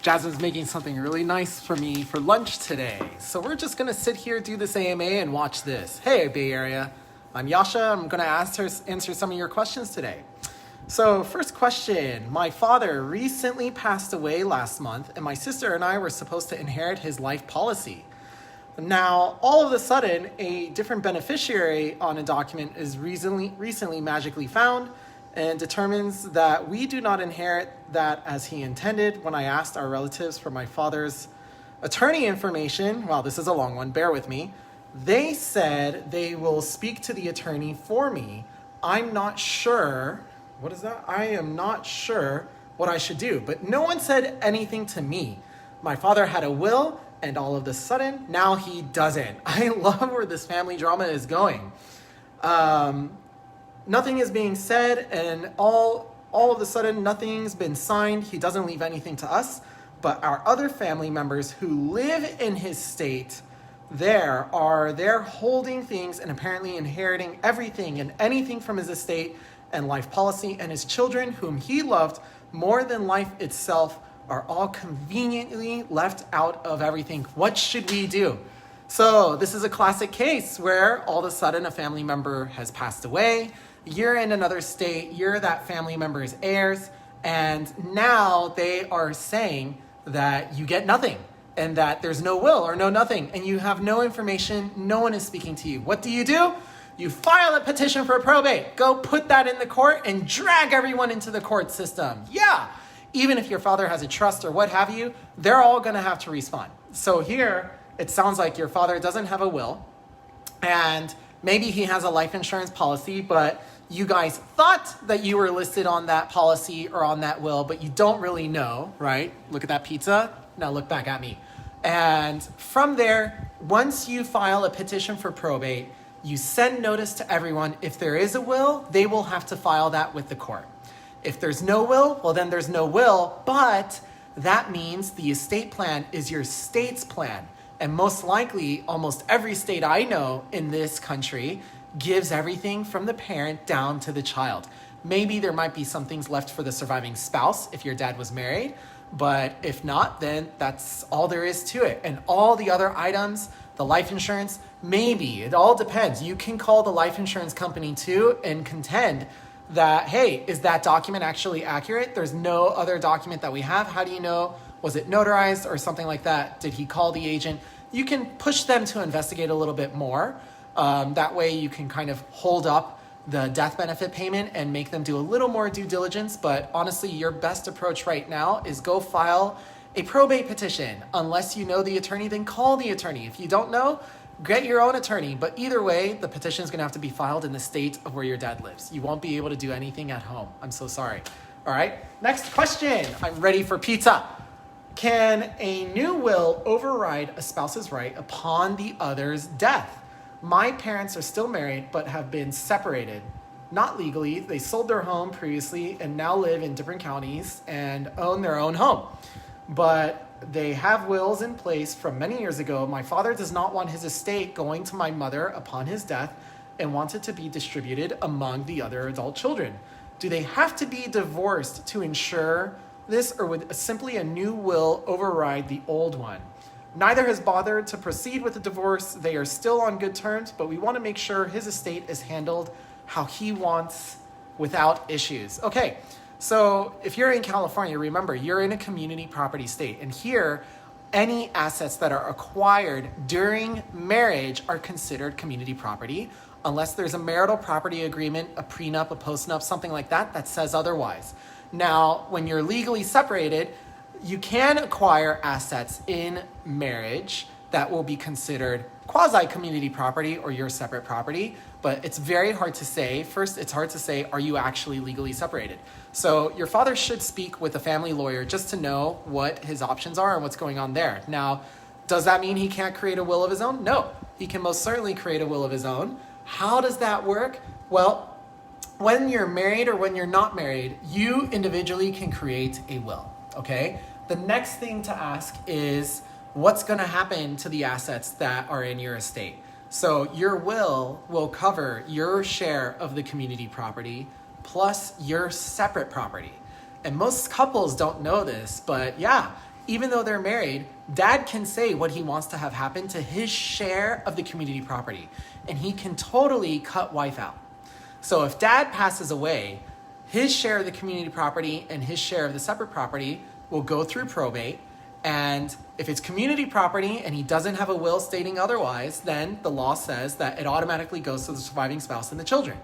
Jasmine's making something really nice for me for lunch today. So we're just gonna sit here, do this AMA, and watch this. Hey, Bay Area. I'm Yasha. I'm gonna answer some of your questions today. So first question, my father recently passed away last month, and my sister and I were supposed to inherit his life policy. Now, all of a sudden, a different beneficiary on a document is recently magically found and determines that we do not inherit that as he intended. When I asked our relatives for my father's attorney information, wow, this is a long one, bear with me, they said they will speak to the attorney for me. I'm not sure, what is that? I am not sure what I should do, but no one said anything to me. My father had a will, and all of a sudden, now he doesn't. I love where this family drama is going. Nothing is being said, and all of a sudden, nothing's been signed. He doesn't leave anything to us, but our other family members who live in his state, they're holding things and apparently inheriting everything and anything from his estate and life policy, and his children, whom he loved more than life itself, are all conveniently left out of everything. What should we do? So this is a classic case where all of a sudden a family member has passed away. You're in another state, you're that family member's heirs, and now they are saying that you get nothing and that there's no will or no nothing, and you have no information, no one is speaking to you. What do? You file a petition for probate. Go put that in the court and drag everyone into the court system. Yeah, even if your father has a trust or what have you, they're all gonna have to respond. So here, it sounds like your father doesn't have a will, and maybe he has a life insurance policy, but you guys thought that you were listed on that policy or on that will, but you don't really know, right? Look at that pizza. Now look back at me. And from there, once you file a petition for probate, you send notice to everyone. If there is a will, they will have to file that with the court. If there's no will, well, then there's no will, but that means the estate plan is your state's plan. And most likely, almost every state I know in this country gives everything from the parent down to the child. Maybe there might be some things left for the surviving spouse if your dad was married, but if not, then that's all there is to it. And all the other items, the life insurance, maybe, it all depends. You can call the life insurance company too and contend that, hey, is that document actually accurate? There's no other document that we have. How do you know? Was it notarized or something like that? Did he call the agent? You can push them to investigate a little bit more. That way you can kind of hold up the death benefit payment and make them do a little more due diligence. But honestly, your best approach right now is go file a probate petition. Unless you know the attorney, then call the attorney. If you don't know, get your own attorney. But either way, the petition is going to have to be filed in the state of where your dad lives. You won't be able to do anything at home. I'm so sorry. All right, next question. I'm ready for pizza. Can a new will override a spouse's right upon the other's death? My parents are still married but have been separated. Not legally. They sold their home previously and now live in different counties and own their own home. But they have wills in place from many years ago. My father does not want his estate going to my mother upon his death and wants it to be distributed among the other adult children. Do they have to be divorced to ensure this, or would simply a new will override the old one? Neither has bothered to proceed with the divorce. They are still on good terms, but we want to make sure his estate is handled how he wants without issues. Okay, so if you're in California, remember, you're in a community property state. And here, any assets that are acquired during marriage are considered community property, unless there's a marital property agreement, a prenup, a postnup, something like that, that says otherwise. Now, when you're legally separated, you can acquire assets in marriage that will be considered quasi-community property or your separate property, but it's very hard to say. First, it's hard to say, are you actually legally separated? So your father should speak with a family lawyer just to know what his options are and what's going on there. Now, does that mean he can't create a will of his own? No, he can most certainly create a will of his own. How does that work? Well, when you're married or when you're not married, you individually can create a will, okay? The next thing to ask is, what's gonna happen to the assets that are in your estate? So your will cover your share of the community property plus your separate property. And most couples don't know this, but yeah, even though they're married, dad can say what he wants to have happen to his share of the community property, and he can totally cut wife out. So if dad passes away, his share of the community property and his share of the separate property will go through probate. And if it's community property and he doesn't have a will stating otherwise, then the law says that it automatically goes to the surviving spouse and the children.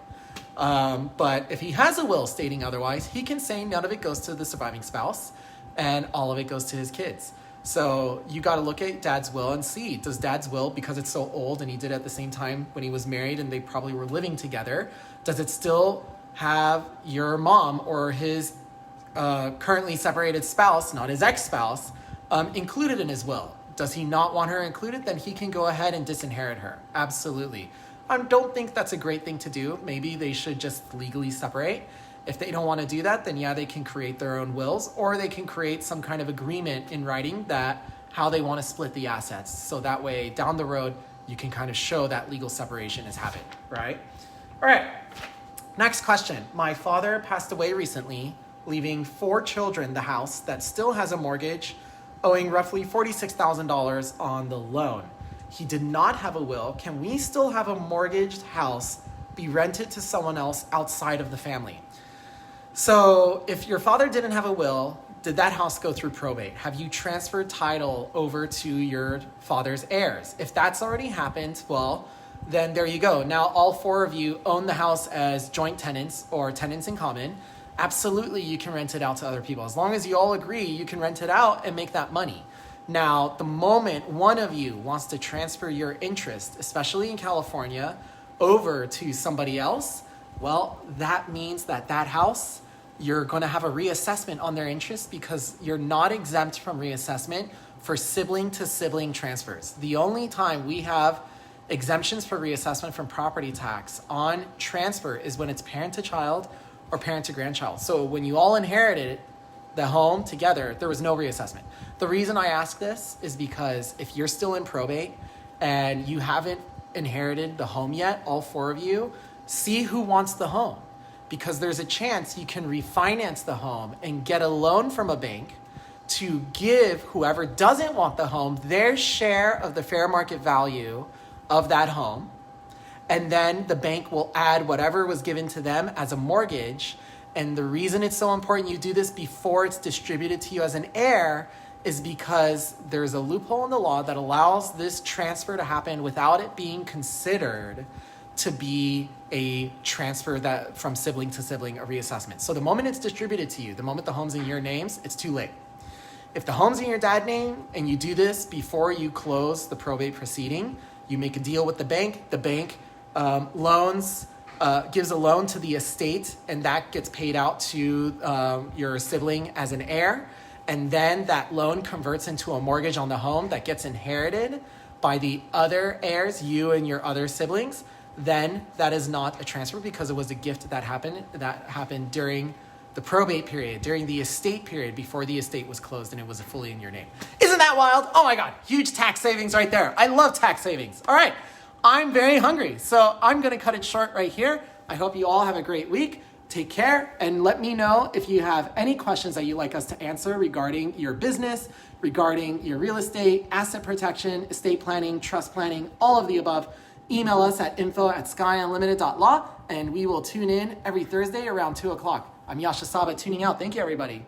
But if he has a will stating otherwise, he can say none of it goes to the surviving spouse and all of it goes to his kids. So you got to look at dad's will and see, does dad's will, because it's so old and he did it at the same time when he was married and they probably were living together, does it still have your mom or his currently separated spouse, not his ex-spouse, included in his will? Does he not want her included? Then he can go ahead and disinherit her. Absolutely. I don't think that's a great thing to do. Maybe they should just legally separate. If they don't want to do that, then yeah, they can create their own wills, or they can create some kind of agreement in writing that how they want to split the assets. So that way down the road, you can kind of show that legal separation has happened, right? All right. Next question. My father passed away recently, leaving 4 children the house that still has a mortgage, owing roughly $46,000 on the loan. He did not have a will. Can we still have a mortgaged house be rented to someone else outside of the family? So if your father didn't have a will, did that house go through probate? Have you transferred title over to your father's heirs? If that's already happened, well, then there you go. Now all 4 of you own the house as joint tenants or tenants in common. Absolutely, you can rent it out to other people. As long as you all agree, you can rent it out and make that money. Now, the moment one of you wants to transfer your interest, especially in California, over to somebody else, well, that means that house, you're going to have a reassessment on their interest because you're not exempt from reassessment for sibling to sibling transfers. The only time we have exemptions for reassessment from property tax on transfer is when it's parent to child or parent to grandchild. So when you all inherited the home together, there was no reassessment. The reason I ask this is because if you're still in probate and you haven't inherited the home yet, all 4 of you, see who wants the home, because there's a chance you can refinance the home and get a loan from a bank to give whoever doesn't want the home their share of the fair market value of that home. And then the bank will add whatever was given to them as a mortgage. And the reason it's so important you do this before it's distributed to you as an heir is because there's a loophole in the law that allows this transfer to happen without it being considered to be a transfer that from sibling to sibling, a reassessment. So the moment it's distributed to you, the moment the home's in your names, it's too late. If the home's in your dad's name and you do this before you close the probate proceeding, you make a deal with the bank gives a loan to the estate, and that gets paid out to your sibling as an heir. And then that loan converts into a mortgage on the home that gets inherited by the other heirs, you and your other siblings. Then that is not a transfer because it was a gift that happened during the probate period, during the estate period, before the estate was closed and it was fully in your name. Isn't that wild? Oh my God, huge tax savings right there. I love tax savings. All right, I'm very hungry, so I'm gonna cut it short right here. I hope you all have a great week. Take care, and let me know if you have any questions that you'd like us to answer regarding your business, regarding your real estate, asset protection, estate planning, trust planning, all of the above. Email us at info@skyunlimited.law, and we will tune in every Thursday around 2 o'clock. I'm Yasha Sabat tuning out. Thank you, everybody.